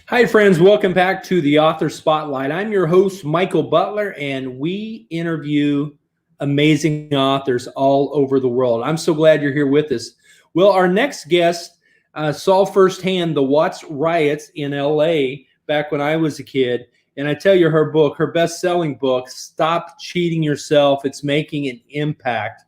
Hi, friends. Welcome back to the Author Spotlight. I'm your host, Michael Butler, and we interview amazing authors all over the world. I'm so glad you're here with us. Well, our next guest saw firsthand the Watts riots in LA back when I was a kid. And I tell you, her book, her best selling book, Stop Cheating Yourself, It's Making an Impact.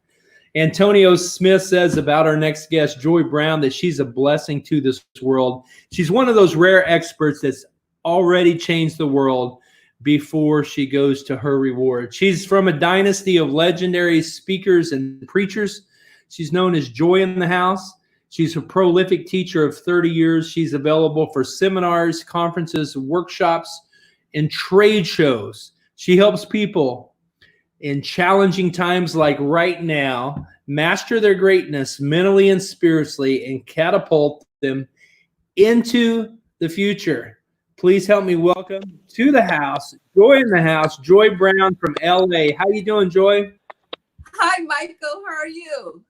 Antonio Smith says about our next guest, Joy Brown, that she's a blessing to this world. She's one of those rare experts that's already changed the world before she goes to her reward. She's from a dynasty of legendary speakers and preachers. She's known as Joy in the House. She's a prolific teacher of 30 years. She's available for seminars, conferences, workshops, and trade shows. She helps people in challenging times like right now, master their greatness mentally and spiritually, and catapult them into the future. Please help me welcome to the house, Joy in the House, Joy Brown from LA. How you doing, Joy? Hi, Michael. How are you?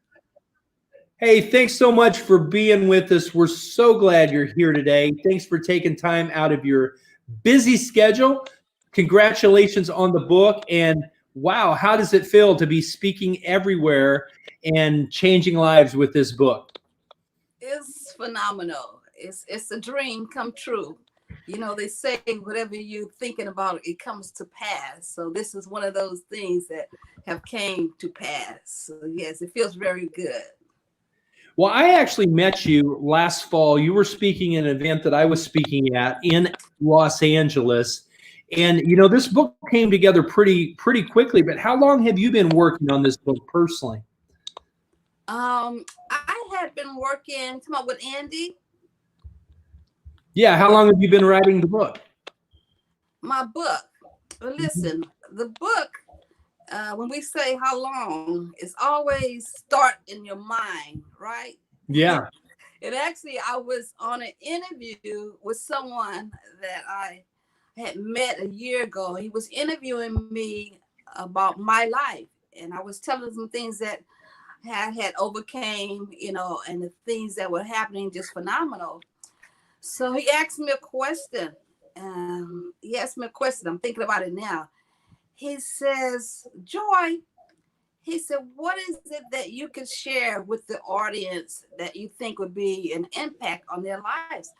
Hey, thanks so much for being with us. We're so glad you're here today. Thanks for taking time out of your busy schedule. Congratulations on the book. And wow, how does it feel to be speaking everywhere and changing lives with this book? It's phenomenal. It's a dream come true. You know, they say whatever you're thinking about, it comes to pass. So this is one of those things that have came to pass. So yes, it feels very good. Well, I actually met you last fall. You were speaking at an event that I was speaking at in Los Angeles. And this book came together pretty quickly, but how long have you been working on this book personally? I had been working, come on, with Andy. Yeah, how long have you been writing the book? My book. Well, listen, the book, when we say how long, it's always start in your mind, right? Yeah. And actually, I was on an interview with someone that I had met a year ago. He was interviewing me about my life, and I was telling him some things that had overcame, and the things that were happening just phenomenal. So he asked me a question. I'm thinking about it now. He says, Joy, he said, what is it that you could share with the audience that you think would be an impact on their lives?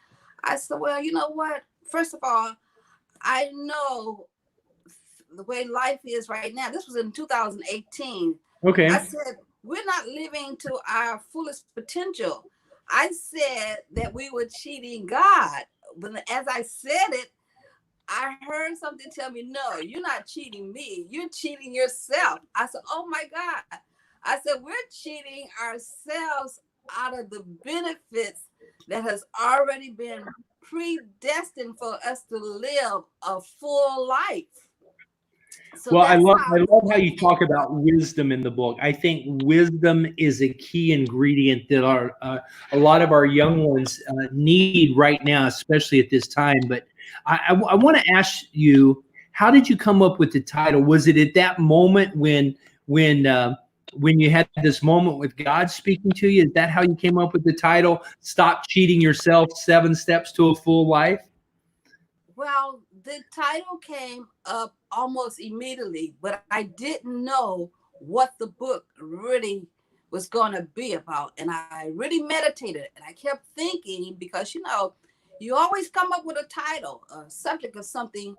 I said, well, you know what? First of all, I know the way life is right now. This was in 2018. I Okay. said, we're not living to our fullest potential. I said that we were cheating God. But as I said it, I heard something tell me, no, you're not cheating me. You're cheating yourself. I said, oh my God. I said, we're cheating ourselves out of the benefits that has already been predestined for us to live a full life. So Well, I that's love how I love how you talk about wisdom in the book. I think wisdom is a key ingredient that a lot of our young ones need right now, especially at this time. But I want to ask you, how did you come up with the title? Was it at that moment when you had this moment with God speaking to you? Is that how you came up with the title? Stop cheating yourself: 7 Steps to a Full Life. Well, the title came up almost immediately, but I didn't know what the book really was going to be about. And I really meditated and I kept thinking because, you always come up with a title, a subject of something,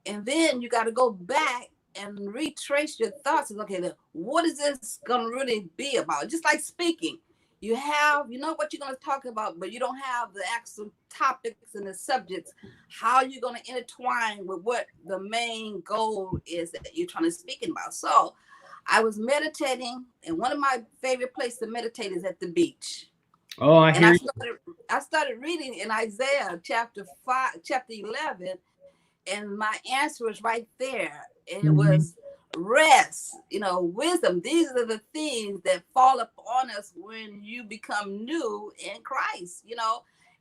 and then you got to go back and retrace your thoughts. Okay, then what is this going to really be about? Just like speaking. You know what you're going to talk about, but you don't have the actual topics and the subjects. How you're going to intertwine with what the main goal is that you're trying to speak about. So I was meditating, and one of my favorite places to meditate is at the beach. Oh, I And hear you. I started reading in Isaiah chapter 11, and my answer was right there. And it Mhm. was rest, wisdom. These are the things that fall upon us when you become new in Christ,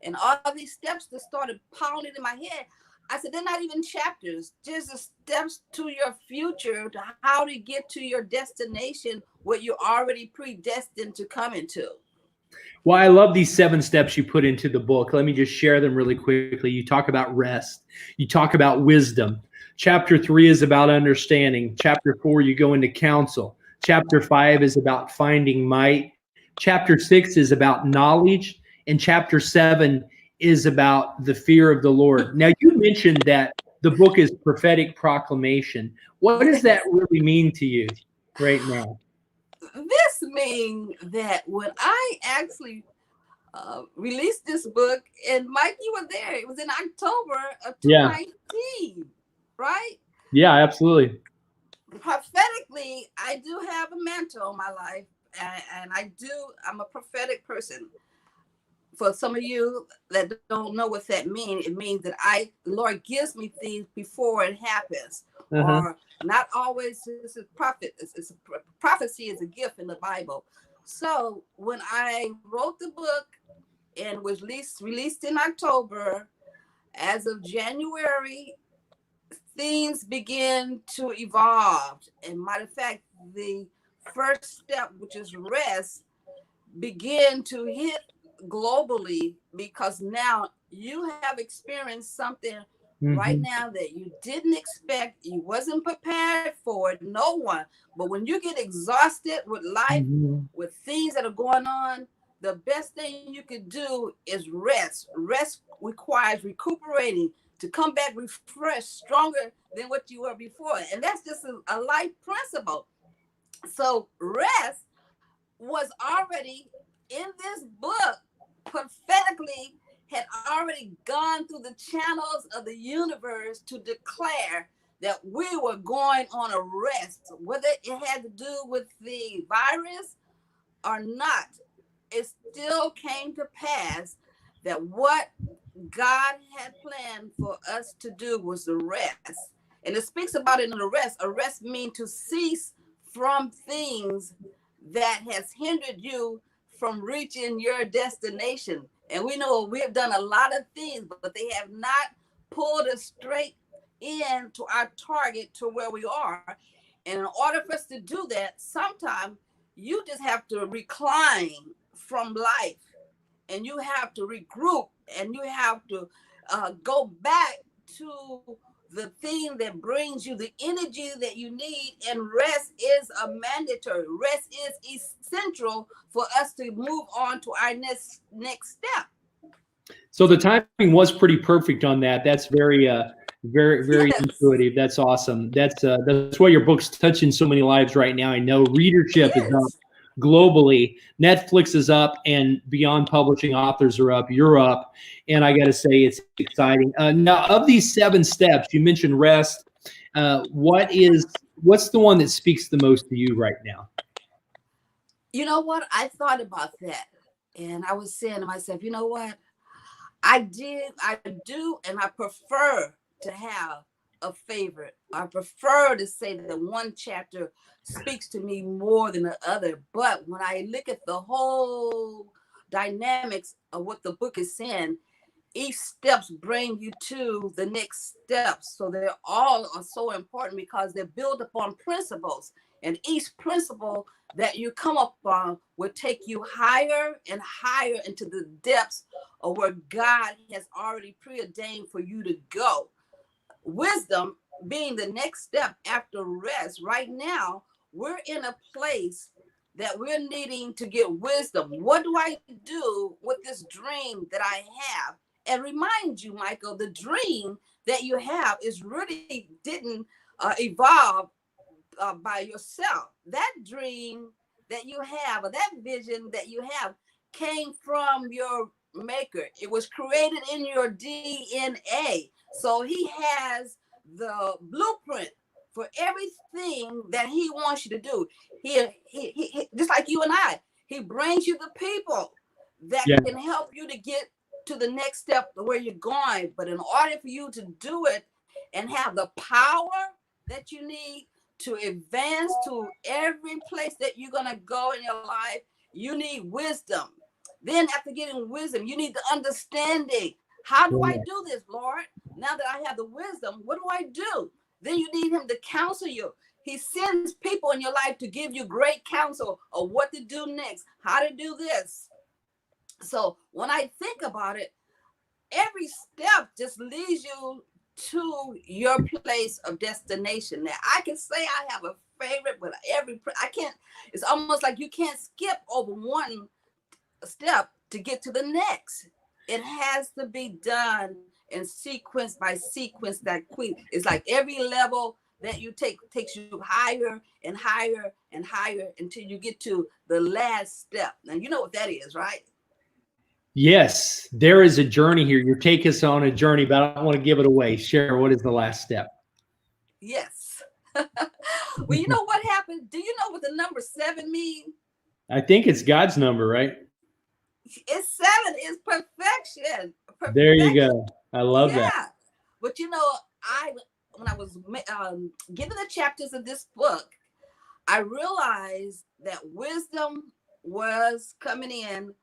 and all these steps that started pounding in my head. I said, they're not even chapters, just the steps to your future, to how to get to your destination, what you're already predestined to come into. Well, I love these 7 steps you put into the book. Let me just share them really quickly. You talk about rest. You talk about wisdom. Chapter 3 is about understanding. Chapter 4, you go into counsel. Chapter 5 is about finding might. Chapter 6 is about knowledge. And chapter 7 is about the fear of the Lord. Now, you mentioned that the book is prophetic proclamation. What does that really mean to you right now? This means that when I actually released this book, and Mike, you were there. It was in October of Yeah. 2019, right? Yeah, absolutely. Prophetically, I do have a mantle in my life, and I'm a prophetic person. For some of you that don't know what that means, it means that the Lord gives me things before it happens, Uh-huh. or not always. This is prophecy is a gift in the Bible. So when I wrote the book and was released in October, as of January, things begin to evolve. And matter of fact, the first step, which is rest, begin to hit globally, because now you have experienced something right Mm-hmm. now that you didn't expect. You wasn't prepared for it, no one. But when you get exhausted with life, Mm-hmm. with things that are going on, the best thing you could do is rest requires recuperating to come back refreshed, stronger than what you were before. And that's just a life principle. So rest was already in this book, prophetically had already gone through the channels of the universe to declare that we were going on a rest, whether it had to do with the virus or not. It still came to pass that what God had planned for us to do was the rest. And it speaks about it in the rest. A rest means to cease from things that has hindered you from reaching your destination. And we know we have done a lot of things, but they have not pulled us straight in to our target to where we are. And in order for us to do that, sometimes you just have to recline from life, and you have to regroup, and you have to go back to the thing that brings you the energy that you need. And rest is a mandatory. Rest is essential for us to move on to our next step. So the timing was pretty perfect on that. That's very Yes, intuitive. That's awesome. That's why your book's touching so many lives right now. I know readership is up yes. globally. Netflix is up, and beyond publishing authors are up. You're up, and I got to say it's exciting. Now, of these 7 steps, you mentioned rest. What's the one that speaks the most to you right now? You know what? I thought about that, and I was saying to myself, you know what? I do, and I prefer to have a favorite. I prefer to say that one chapter speaks to me more than the other. But when I look at the whole dynamics of what the book is saying, each steps bring you to the next steps. So they're all are so important because they're built upon principles. And each principle that you come upon will take you higher and higher into the depths of where God has already preordained for you to go. Wisdom being the next step after rest. Right now, we're in a place that we're needing to get wisdom. What do I do with this dream that I have? And remind you, Michael, the dream that you have is really didn't evolve by yourself. That dream that you have, or that vision that you have, came from your maker. It was created in your DNA. So he has the blueprint for everything that he wants you to do. He just like you and I, he brings you the people that Yeah. can help you to get to the next step where you're going. But in order for you to do it and have the power that you need to advance to every place that you're going to go in your life, you need wisdom. Then after getting wisdom, you need the understanding. How do I do this, Lord? Now that I have the wisdom, what do I do? Then you need him to counsel you. He sends people in your life to give you great counsel of what to do next, how to do this. So when I think about it, every step just leads you to your place of destination. Now I can say I have a favorite, but I can't. It's almost like you can't skip over one step to get to the next. It has to be done in sequence by sequence. That quick. It's like every level that you take takes you higher and higher and higher until you get to the last step. Now you know what that is, right? Yes, there is a journey here. You take us on a journey, but I don't want to give it away. Share, what is the last step? Yes. Well, you know what happened? Do you know what the number 7 means? I think it's God's number, right? It's 7 is perfection. There you Perfection. go. I love that. Yeah. But you know, when I was given the chapters of this book, I realized that wisdom was coming in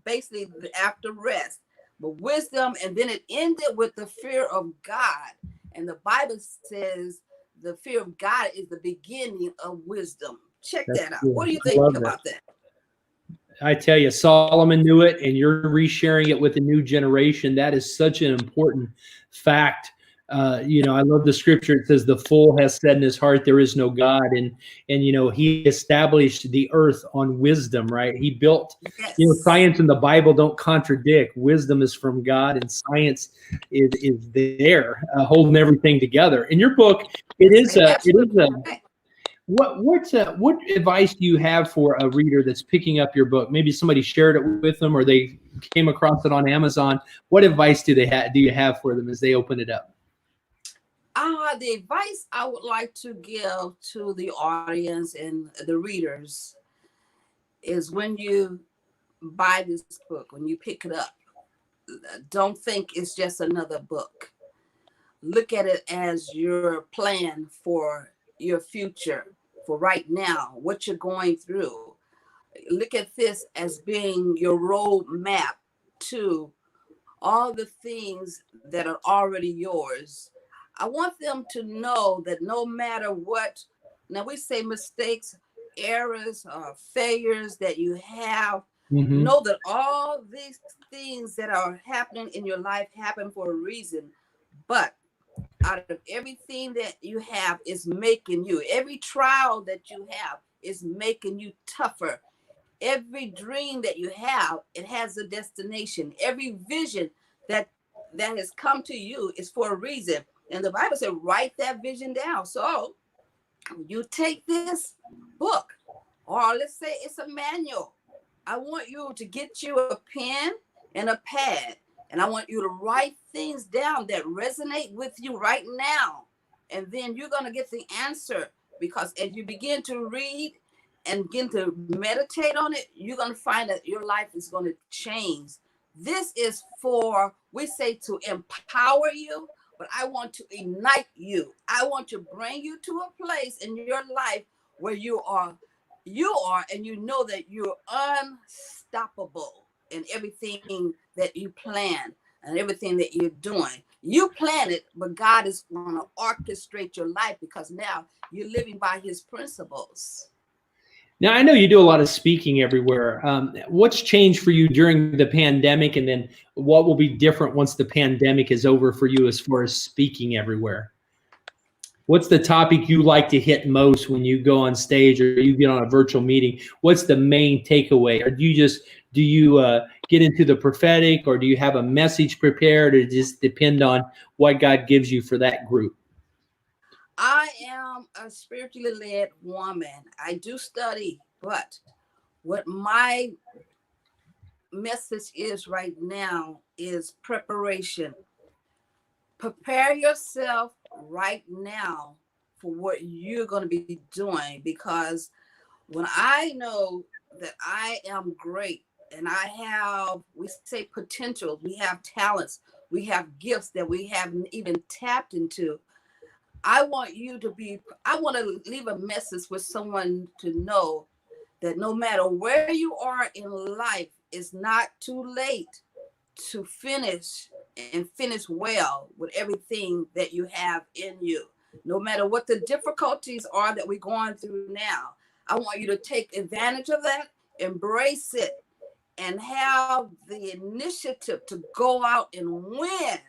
basically after rest. But wisdom, and then it ended with the fear of God. And the Bible says the fear of God is the beginning of wisdom. Check That's that out. cool. What do you I think love that. about that? I tell you, Solomon knew it, and you're resharing it with the new generation. That is such an important fact. I love the scripture. It says, "The fool has said in his heart, there is no God," and he established the earth on wisdom. Right? He built. Yes. Science and the Bible don't contradict. Wisdom is from God, and science is there, holding everything together. In your book, it is a it is Absolutely a correct. what advice do you have for a reader that's picking up your book? Maybe somebody shared it with them, or they came across it on Amazon. What advice do you have for them as they open it up? The advice I would like to give to the audience and the readers is when you buy this book, when you pick it up, don't think it's just another book. Look at it as your plan for your future, for right now, what you're going through. Look at this as being your road map to all the things that are already yours. I want them to know that no matter what, now we say mistakes, errors, failures that you have, Mm-hmm. know that all these things that are happening in your life happen for a reason. But out of everything that you have is making you, every trial that you have is making you tougher. Every dream that you have, it has a destination. Every vision that has come to you is for a reason. And the Bible said, write that vision down. So you take this book, or let's say it's a manual. I want you to get you a pen and a pad, and I want you to write things down that resonate with you right now. And then you're going to get the answer, because as you begin to read and begin to meditate on it, you're going to find that your life is going to change. This is for, we say, to empower you, but I want to ignite you. I want to bring you to a place in your life where and you know that you're unstoppable in everything that you plan and everything that you're doing. You plan it, but God is going to orchestrate your life, because now you're living by his principles. Now, I know you do a lot of speaking everywhere. What's changed for you during the pandemic, and then what will be different once the pandemic is over for you as far as speaking everywhere? What's the topic you like to hit most when you go on stage or you get on a virtual meeting? What's the main takeaway? Or do you get into the prophetic, or do you have a message prepared, or just depend on what God gives you for that group? I am a spiritually led woman. I do study, but what my message is right now is preparation. Prepare yourself right now for what you're going to be doing, because when I know that I am great and I have, we say, potential, we have talents, we have gifts that we haven't even tapped into. I want to leave a message with someone to know that no matter where you are in life, it's not too late to finish, and finish well with everything that you have in you. No matter what the difficulties are that we're going through now, I want you to take advantage of that, embrace it, and have the initiative to go out and win.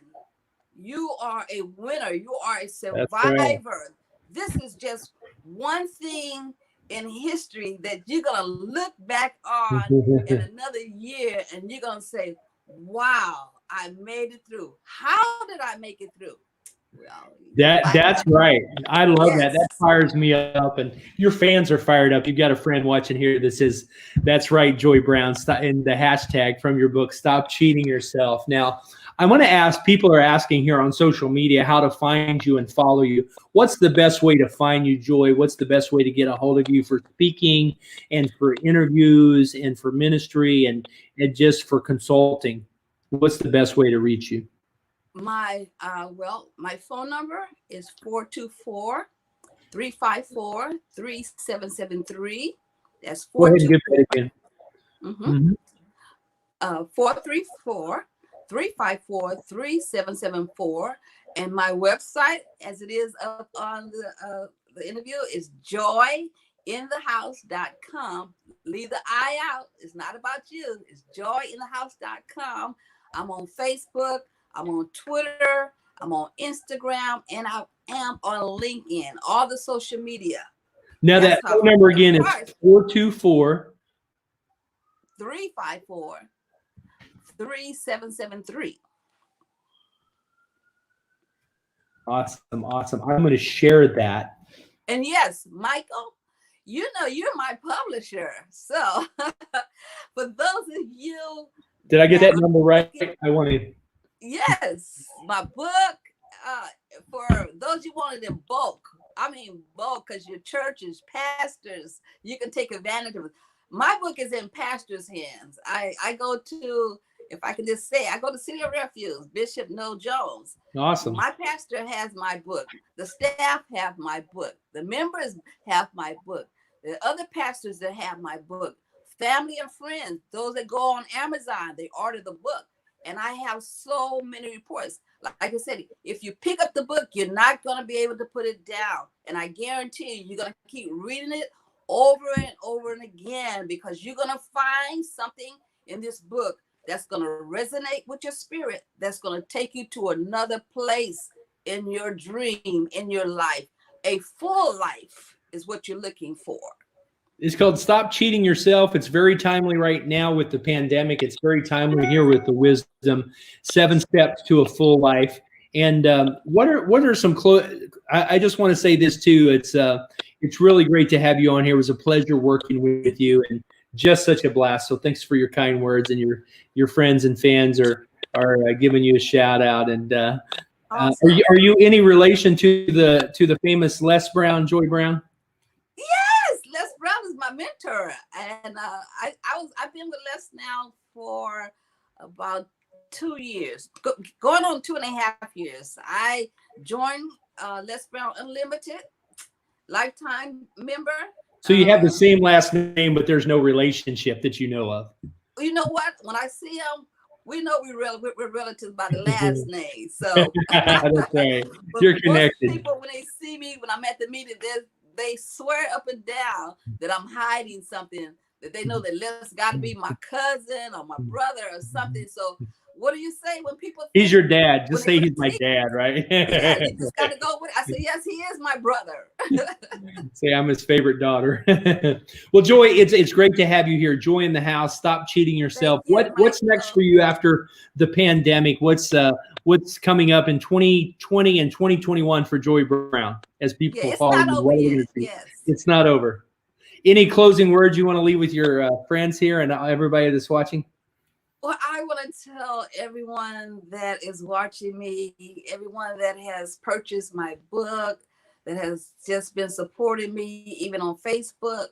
You are a winner. You are a That's right. survivor. This is just one thing in history that you're going to look back on in another year and you're going to say, wow, I made it through. How did I make it through? Well, That's right. I love that. yes. That fires me up, and your fans are fired up. You've got a friend watching here that says, "That's right, Joy Brown." In the hashtag from your book, "Stop Cheating Yourself." Now, I want to ask. People are asking here on social media how to find you and follow you. What's the best way to find you, Joy? What's the best way to get a hold of you for speaking and for interviews and for ministry and just for consulting? What's the best way to reach you? My my phone number is 424-354-3773. That's Go ahead and give 424 that again. 434-354-3774. And my website, as it is up on the interview, is joyinthehouse.com. Leave the I out. It's not about you. It's joyinthehouse.com. I'm on Facebook. I'm on Twitter. I'm on Instagram. And I am on LinkedIn. All the social media. Now That's that phone number again is 424-354-3773. Awesome. I'm going to share that. And yes, Michael, you know you're my publisher. So for those of you, Did I get that number right? I want to. yes, my book. For those you wanted in bulk, I mean bulk, because your churches, pastors, you can take advantage of it. My book is in pastors' hands. I go to, if I can just say, I go to City of Refuge, Bishop Noel Jones. Awesome. My pastor has my book. The staff have my book. The members have my book. The other pastors that have my book, family and friends, those that go on Amazon, they order the book. And I have so many reports. Like I said, if you pick up the book, you're not going to be able to put it down. And I guarantee you're going to keep reading it over and over and again, because you're going to find something in this book that's going to resonate with your spirit, that's going to take you to another place in your dream, in your life. A full life is what you're looking for. It's called Stop Cheating Yourself. It's very timely right now with the pandemic. It's very timely here with the wisdom, 7 steps to a full life. And what are some I just want to say this too. It's really great to have you on here. It was a pleasure working with you and just such a blast. So thanks for your kind words, and your friends and fans are giving you a shout out. And Awesome. are you any relation to the famous Les Brown, Joy Brown? Yes, Les Brown is my mentor, and I've been with Les now for about 2 years, going on 2.5 years. I joined Les Brown Unlimited, lifetime member. So you have the same last name, but there's no relationship that you know of. You know what? When I see him, we know we're relatives by the last name. So that's right. You're connected. Most people, when they see me, when I'm at the meeting, they swear up and down that I'm hiding something, that they know that Les got to be my cousin or my brother or something. So what do you say when people think, he's your dad? Just say he's my dad, right? Yeah, you just got to go with it. I say, yes, he is my brother. Say I'm his favorite daughter. Well, Joy, it's great to have you here. Joy in the house. Stop cheating yourself. What's next for you after the pandemic? What's coming up in 2020 and 2021 for Joy Brown as people follow you? Yes. It's not over. Any closing words you want to leave with your friends here and everybody that's watching? Well, I want to tell everyone that is watching me, everyone that has purchased my book, that has just been supporting me, even on Facebook,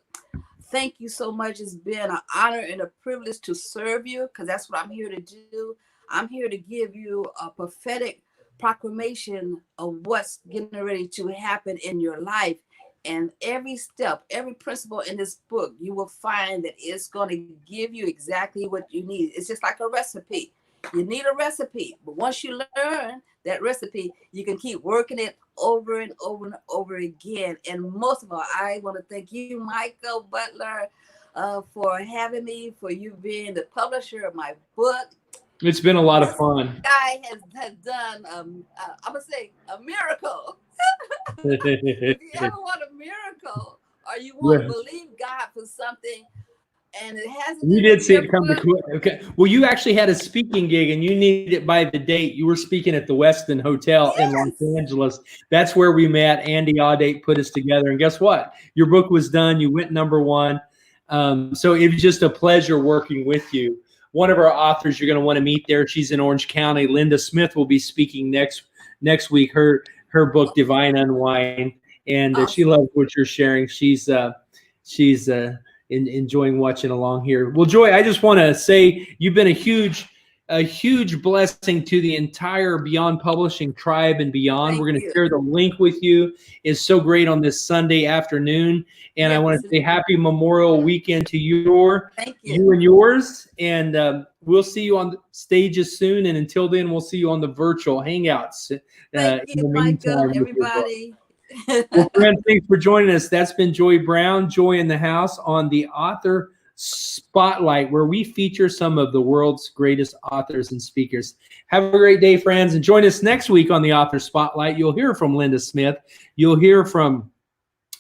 thank you so much. It's been an honor and a privilege to serve you, because that's what I'm here to do. I'm here to give you a prophetic proclamation of what's getting ready to happen in your life. And every step, every principle in this book, you will find that it's going to give you exactly what you need. It's just like a recipe. You need a recipe, but once you learn that recipe, you can keep working it over and over and over again. And most of all, I want to thank you, Michael Butler, for having me, for you being the publisher of my book. It's been a lot of fun. Guy has done, I'm going to say, a miracle. If you ever want a miracle or you want to believe God for something, and it hasn't. You did see it come to quick. Okay. Well, you actually had a speaking gig and you needed it by the date. You were speaking at the Westin Hotel in Los Angeles. That's where we met. Andy Audate put us together. And guess what? Your book was done. You went #1. So it was just a pleasure working with you. One of our authors you're going to want to meet there. She's in Orange County. Linda Smith will be speaking next week. Her book, Divine Unwind. And she loves what you're sharing. She's enjoying watching along here. Well, Joy, I just want to say you've been a huge blessing to the entire Beyond Publishing tribe and beyond. We're going to share the link with you. It's so great on this Sunday afternoon. And I want to say happy Memorial Weekend to you and yours. And we'll see you on the stages soon. And until then, we'll see you on the virtual hangouts. Thank you, Michael, everybody. Well, friends, thanks for joining us. That's been Joy Brown, Joy in the House, on the Author Spotlight, where we feature some of the world's greatest authors and speakers. Have a great day, friends, and join us next week on the Author Spotlight. You'll hear from Linda Smith. You'll hear from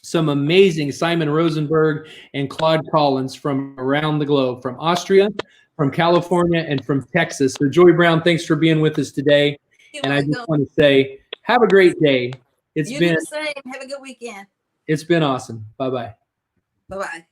some amazing Simon Rosenberg and Claude Collins from around the globe, from Austria, from California, and from Texas. So, Joy Brown, thanks for being with us today. And I just want to say, have a great day. You do the same. Have a good weekend. It's been awesome. Bye-bye. Bye-bye.